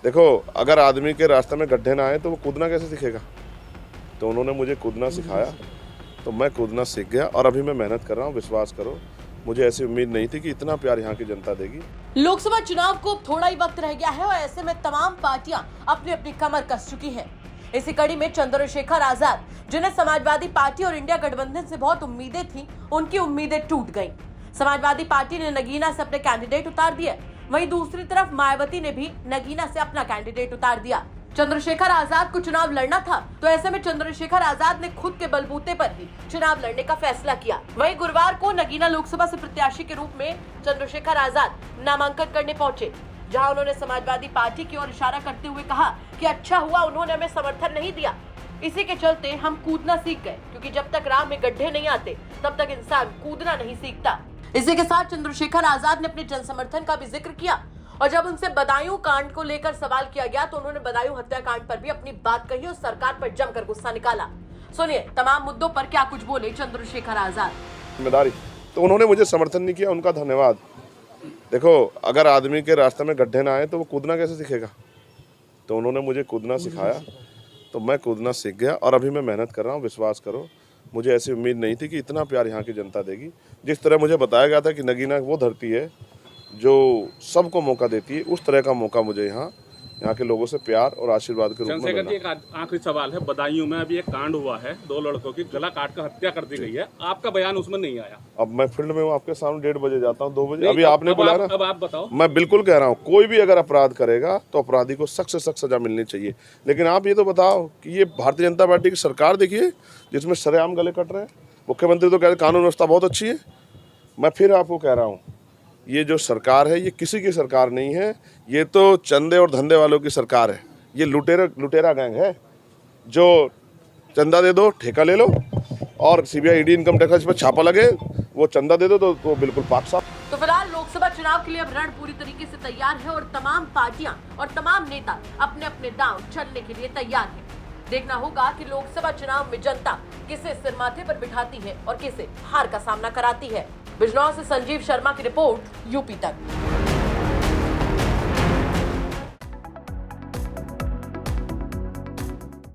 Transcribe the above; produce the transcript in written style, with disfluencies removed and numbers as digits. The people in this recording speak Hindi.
देखो, अगर आदमी के रास्ते में गड्ढे ना आए तो वो कूदना कैसे सीखेगा। तो उन्होंने मुझे कूदना सिखाया, तो मैं कूदना सीख गया और अभी मैं मेहनत कर रहा हूँ। विश्वास करो, मुझे ऐसी उम्मीद नहीं थी कि इतना प्यार यहाँ की जनता देगी। लोकसभा चुनाव को थोड़ा ही वक्त रह गया है और ऐसे में तमाम पार्टियां अपनी अपनी कमर कस चुकी हैं। इसी कड़ी में चंद्रशेखर आजाद, जिन्हें समाजवादी पार्टी और इंडिया गठबंधन से बहुत उम्मीदें थी, उनकी उम्मीदें टूट गईं। समाजवादी पार्टी ने नगीना से अपने कैंडिडेट उतार दिए, वहीं दूसरी तरफ मायावती ने भी नगीना से अपना कैंडिडेट उतार दिया। चंद्रशेखर आजाद को चुनाव लड़ना था, तो ऐसे में चंद्रशेखर आजाद ने खुद के बलबूते पर ही चुनाव लड़ने का फैसला किया। वहीं गुरुवार को नगीना लोकसभा से प्रत्याशी के रूप में चंद्रशेखर आजाद नामांकन करने पहुंचे, जहां उन्होंने समाजवादी पार्टी की ओर इशारा करते हुए कहा कि अच्छा हुआ उन्होंने हमें समर्थन नहीं दिया, इसी के चलते हम कूदना सीख गए, क्योंकि जब तक राह में गड्ढे नहीं आते तब तक इंसान कूदना नहीं सीखता। इसी के साथ चंद्रशेखर आजाद ने अपने जन समर्थन का भी जिक्र किया और जब उनसे बदायूं कांड को लेकर सवाल किया गया तो उन्होंने बदायूं हत्याकांड पर भी अपनी बात कही और सरकार पर जमकर गुस्सा निकाला। सुनिए तमाम मुद्दों पर क्या कुछ बोले चंद्रशेखर आजाद। जिम्मेदारी तो उन्होंने मुझे समर्थन नहीं किया, उनका धन्यवाद। देखो, अगर आदमी के रास्ते में गड्ढे ना आए तो वो कूदना कैसे सीखेगा। तो उन्होंने मुझे कूदना सिखाया, तो मैं कूदना सीख गया और अभी मैं मेहनत कर रहा हूँ। विश्वास करो, मुझे ऐसी उम्मीद नहीं थी कि इतना प्यार यहाँ की जनता देगी। जिस तरह मुझे बताया गया था कि नगीना वो धरती है जो सबको मौका देती है, उस तरह का मौका मुझे यहाँ के लोगों से प्यार और आशीर्वाद के रूप में मिला। एक आखिरी सवाल है, बदायूं में अभी एक कांड हुआ है, 2 लड़कों की गला काट कर हत्या कर दी गई है, आपका बयान उसमें नहीं आया। अब मैं फील्ड में हूँ, आपके सामने 1:30 बजे जाता हूँ, 2 बजे अभी आपने बुलाया ना। अब आप बताओ। मैं बिल्कुल कह रहा हूँ, कोई भी अगर अपराध करेगा तो अपराधी को सख्त से सख्त सजा मिलनी चाहिए। लेकिन आप ये तो बताओ कि ये भारतीय जनता पार्टी की सरकार देखिए जिसमें सरेआम गले कट रहे हैं। मुख्यमंत्री तो कह रहे कानून व्यवस्था बहुत अच्छी है। मैं फिर आपको कह रहा हूँ, ये जो सरकार है ये किसी की सरकार नहीं है, ये तो चंदे और धंधे वालों की सरकार है। ये लुटेरा गैंग है जो चंदा दे दो, ठेका ले लो और सीबीआई ईडी इनकम टैक्स पर छापा लगे, वो चंदा दे दो तो बिल्कुल पाक साफ। तो फिलहाल लोकसभा चुनाव के लिए अब रण पूरी तरीके से तैयार है और तमाम पार्टियां और तमाम नेता अपने अपने दांव चलने के लिए तैयार हैं। देखना होगा कि लोकसभा चुनाव में जनता किसे सिर माथे पर बिठाती है और किसे हार का सामना कराती है। बिजनौर से संजीव शर्मा की रिपोर्ट, यूपी तक।